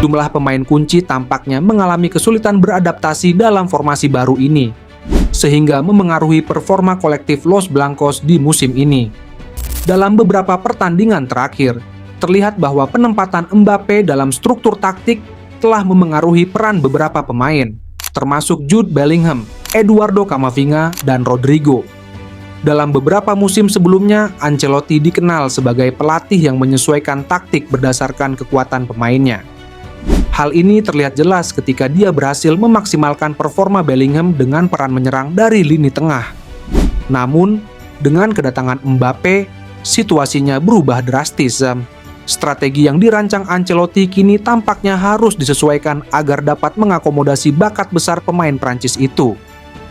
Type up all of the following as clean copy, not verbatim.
Jumlah pemain kunci tampaknya mengalami kesulitan beradaptasi dalam formasi baru ini, sehingga memengaruhi performa kolektif Los Blancos di musim ini. Dalam beberapa pertandingan terakhir, terlihat bahwa penempatan Mbappe dalam struktur taktik telah memengaruhi peran beberapa pemain, termasuk Jude Bellingham, Eduardo Camavinga, dan Rodrigo. Dalam beberapa musim sebelumnya, Ancelotti dikenal sebagai pelatih yang menyesuaikan taktik berdasarkan kekuatan pemainnya. Hal ini terlihat jelas ketika dia berhasil memaksimalkan performa Bellingham dengan peran menyerang dari lini tengah. Namun, dengan kedatangan Mbappe, situasinya berubah drastis. Strategi yang dirancang Ancelotti kini tampaknya harus disesuaikan agar dapat mengakomodasi bakat besar pemain Prancis itu.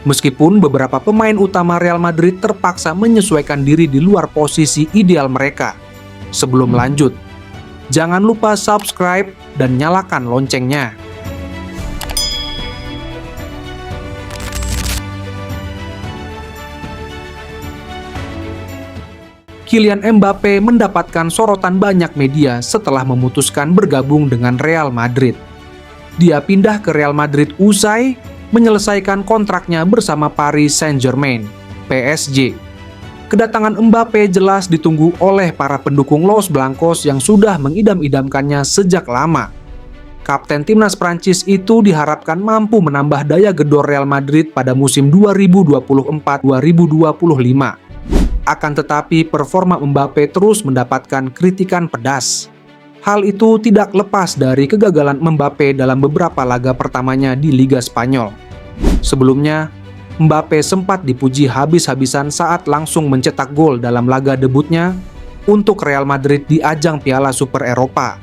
Meskipun beberapa pemain utama Real Madrid terpaksa menyesuaikan diri di luar posisi ideal mereka. Sebelum lanjut, jangan lupa subscribe dan nyalakan loncengnya. Kylian Mbappe mendapatkan sorotan banyak media setelah memutuskan bergabung dengan Real Madrid. Dia pindah ke Real Madrid usai menyelesaikan kontraknya bersama Paris Saint-Germain, PSG. Kedatangan Mbappe jelas ditunggu oleh para pendukung Los Blancos yang sudah mengidam-idamkannya sejak lama. Kapten timnas Prancis itu diharapkan mampu menambah daya gedor Real Madrid pada musim 2024-2025. Akan tetapi performa Mbappe terus mendapatkan kritikan pedas. Hal itu tidak lepas dari kegagalan Mbappe dalam beberapa laga pertamanya di Liga Spanyol. Sebelumnya, Mbappe sempat dipuji habis-habisan saat langsung mencetak gol dalam laga debutnya untuk Real Madrid di ajang Piala Super Eropa.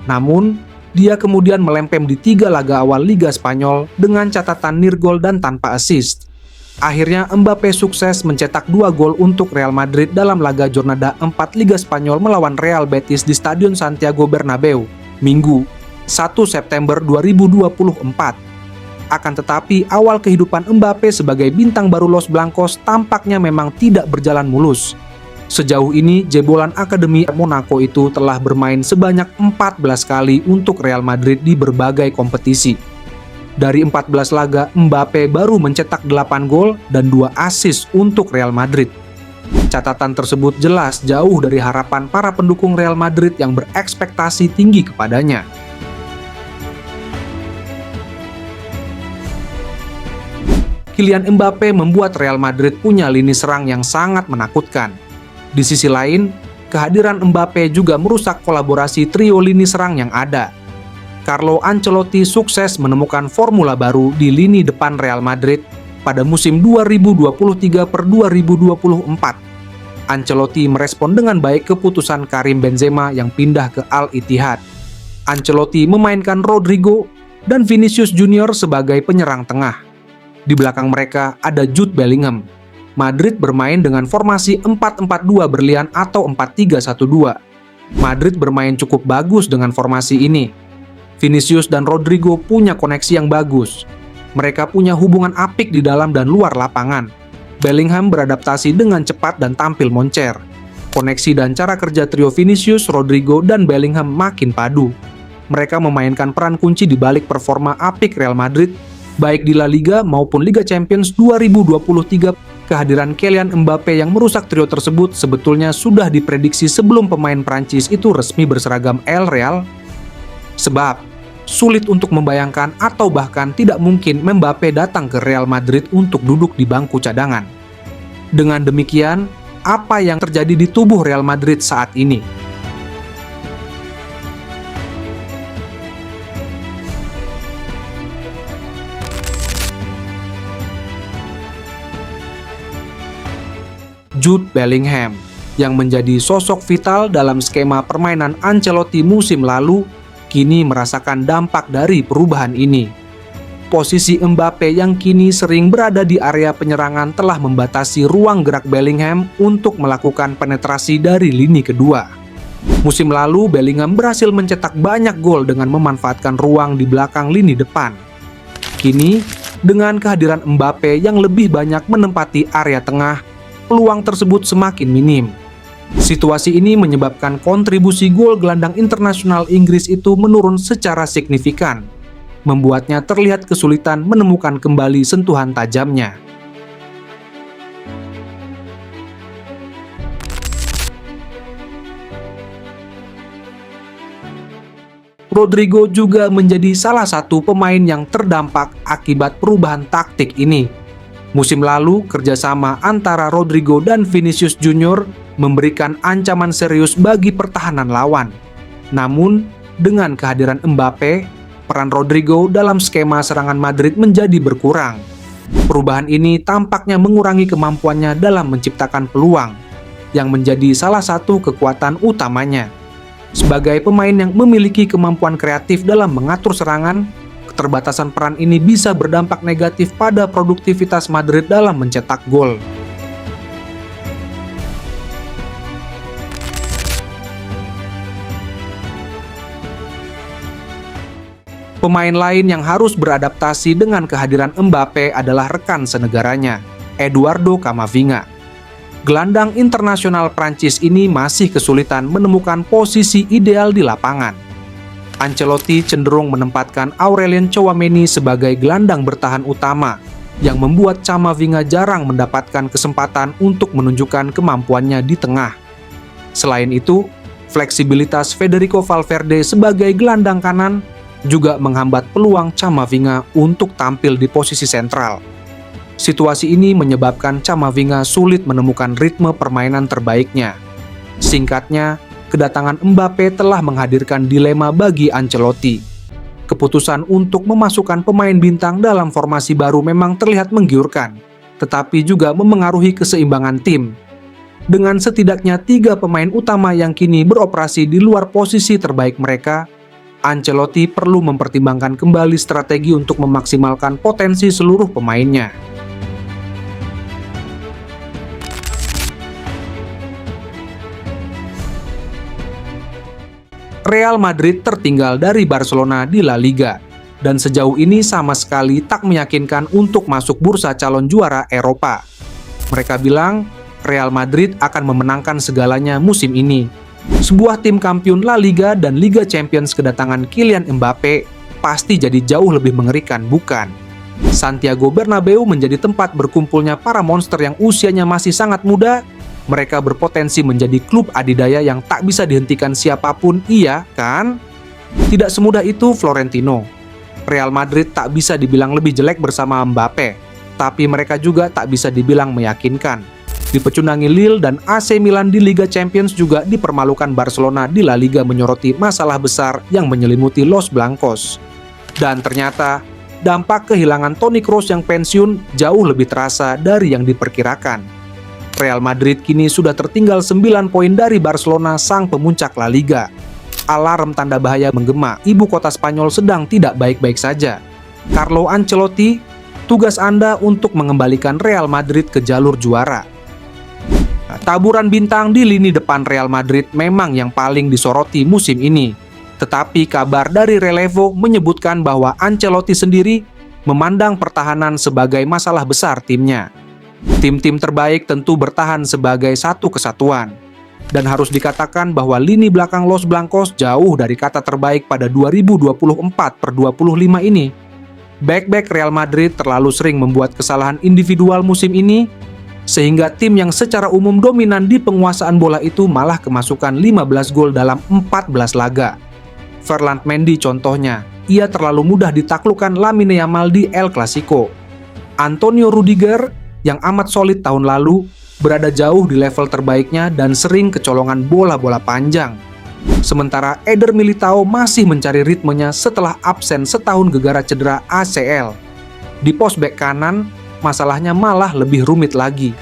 Namun, dia kemudian melempem di 3 laga awal Liga Spanyol dengan catatan nirgol dan tanpa assist. Akhirnya Mbappe sukses mencetak 2 gol untuk Real Madrid dalam laga Jornada 4 Liga Spanyol melawan Real Betis di Stadion Santiago Bernabeu, Minggu, 1 September 2024. Akan tetapi, awal kehidupan Mbappe sebagai bintang baru Los Blancos tampaknya memang tidak berjalan mulus. Sejauh ini, jebolan Akademi Monaco itu telah bermain sebanyak 14 kali untuk Real Madrid di berbagai kompetisi. Dari 14 laga, Mbappe baru mencetak 8 gol dan 2 assist untuk Real Madrid. Catatan tersebut jelas jauh dari harapan para pendukung Real Madrid yang berekspektasi tinggi kepadanya. Kylian Mbappe membuat Real Madrid punya lini serang yang sangat menakutkan. Di sisi lain, kehadiran Mbappe juga merusak kolaborasi trio lini serang yang ada. Carlo Ancelotti sukses menemukan formula baru di lini depan Real Madrid pada musim 2023-2024. Ancelotti merespon dengan baik keputusan Karim Benzema yang pindah ke Al Ittihad. Ancelotti memainkan Rodrigo dan Vinicius Junior sebagai penyerang tengah. Di belakang mereka ada Jude Bellingham. Madrid bermain dengan formasi 4-4-2 berlian atau 4-3-1-2. Madrid bermain cukup bagus dengan formasi ini. Vinicius dan Rodrigo punya koneksi yang bagus. Mereka punya hubungan apik di dalam dan luar lapangan. Bellingham beradaptasi dengan cepat dan tampil moncer. Koneksi dan cara kerja trio Vinicius, Rodrigo, dan Bellingham makin padu. Mereka memainkan peran kunci di balik performa apik Real Madrid, baik di La Liga maupun Liga Champions 2023. Kehadiran Kylian Mbappe yang merusak trio tersebut sebetulnya sudah diprediksi sebelum pemain Prancis itu resmi berseragam El Real. Sebab, sulit untuk membayangkan atau bahkan tidak mungkin Mbappe datang ke Real Madrid untuk duduk di bangku cadangan. Dengan demikian, apa yang terjadi di tubuh Real Madrid saat ini? Jude Bellingham, yang menjadi sosok vital dalam skema permainan Ancelotti musim lalu, kini merasakan dampak dari perubahan ini. Posisi Mbappe yang kini sering berada di area penyerangan telah membatasi ruang gerak Bellingham untuk melakukan penetrasi dari lini kedua. Musim lalu, Bellingham berhasil mencetak banyak gol dengan memanfaatkan ruang di belakang lini depan. Kini, dengan kehadiran Mbappe yang lebih banyak menempati area tengah, peluang tersebut semakin minim. Situasi ini menyebabkan kontribusi gol gelandang internasional Inggris itu menurun secara signifikan, membuatnya terlihat kesulitan menemukan kembali sentuhan tajamnya. Rodrigo juga menjadi salah satu pemain yang terdampak akibat perubahan taktik ini. Musim lalu, kerjasama antara Rodrigo dan Vinicius Junior memberikan ancaman serius bagi pertahanan lawan. Namun, dengan kehadiran Mbappe, peran Rodrigo dalam skema serangan Madrid menjadi berkurang. Perubahan ini tampaknya mengurangi kemampuannya dalam menciptakan peluang, yang menjadi salah satu kekuatan utamanya. Sebagai pemain yang memiliki kemampuan kreatif dalam mengatur serangan, keterbatasan peran ini bisa berdampak negatif pada produktivitas Madrid dalam mencetak gol. Pemain lain yang harus beradaptasi dengan kehadiran Mbappe adalah rekan senegaranya, Eduardo Camavinga. Gelandang internasional Prancis ini masih kesulitan menemukan posisi ideal di lapangan. Ancelotti cenderung menempatkan Aurelien Tchouaméni sebagai gelandang bertahan utama, yang membuat Camavinga jarang mendapatkan kesempatan untuk menunjukkan kemampuannya di tengah. Selain itu, fleksibilitas Federico Valverde sebagai gelandang kanan juga menghambat peluang Camavinga untuk tampil di posisi sentral. Situasi ini menyebabkan Camavinga sulit menemukan ritme permainan terbaiknya. Singkatnya, kedatangan Mbappe telah menghadirkan dilema bagi Ancelotti. Keputusan untuk memasukkan pemain bintang dalam formasi baru memang terlihat menggiurkan, tetapi juga memengaruhi keseimbangan tim. Dengan setidaknya 3 pemain utama yang kini beroperasi di luar posisi terbaik mereka, Ancelotti perlu mempertimbangkan kembali strategi untuk memaksimalkan potensi seluruh pemainnya. Real Madrid tertinggal dari Barcelona di La Liga, dan sejauh ini sama sekali tak meyakinkan untuk masuk bursa calon juara Eropa. Mereka bilang Real Madrid akan memenangkan segalanya musim ini. Sebuah tim kampiun La Liga dan Liga Champions kedatangan Kylian Mbappe pasti jadi jauh lebih mengerikan, bukan? Santiago Bernabeu menjadi tempat berkumpulnya para monster yang usianya masih sangat muda. Mereka berpotensi menjadi klub adidaya yang tak bisa dihentikan siapapun, iya kan? Tidak semudah itu Florentino. Real Madrid tak bisa dibilang lebih jelek bersama Mbappe, tapi mereka juga tak bisa dibilang meyakinkan. Dipecundangi Lille dan AC Milan di Liga Champions juga dipermalukan Barcelona di La Liga menyoroti masalah besar yang menyelimuti Los Blancos. Dan ternyata, dampak kehilangan Toni Kroos yang pensiun jauh lebih terasa dari yang diperkirakan. Real Madrid kini sudah tertinggal 9 poin dari Barcelona, sang pemuncak La Liga. Alarm tanda bahaya menggema, ibu kota Spanyol sedang tidak baik-baik saja. Carlo Ancelotti, tugas Anda untuk mengembalikan Real Madrid ke jalur juara. Taburan bintang di lini depan Real Madrid memang yang paling disoroti musim ini. Tetapi kabar dari Relevo menyebutkan bahwa Ancelotti sendiri memandang pertahanan sebagai masalah besar timnya. Tim-tim terbaik tentu bertahan sebagai satu kesatuan. Dan harus dikatakan bahwa lini belakang Los Blancos jauh dari kata terbaik pada 2024/25 ini. Back-back Real Madrid terlalu sering membuat kesalahan individual musim ini, sehingga tim yang secara umum dominan di penguasaan bola itu malah kemasukan 15 gol dalam 14 laga. Ferland Mendy contohnya, ia terlalu mudah ditaklukkan Lamine Yamal di El Clasico. Antonio Rudiger yang amat solid tahun lalu berada jauh di level terbaiknya dan sering kecolongan bola-bola panjang. Sementara Eder Militao masih mencari ritmenya setelah absen setahun gegara cedera ACL. Di pos bek kanan, masalahnya malah lebih rumit lagi.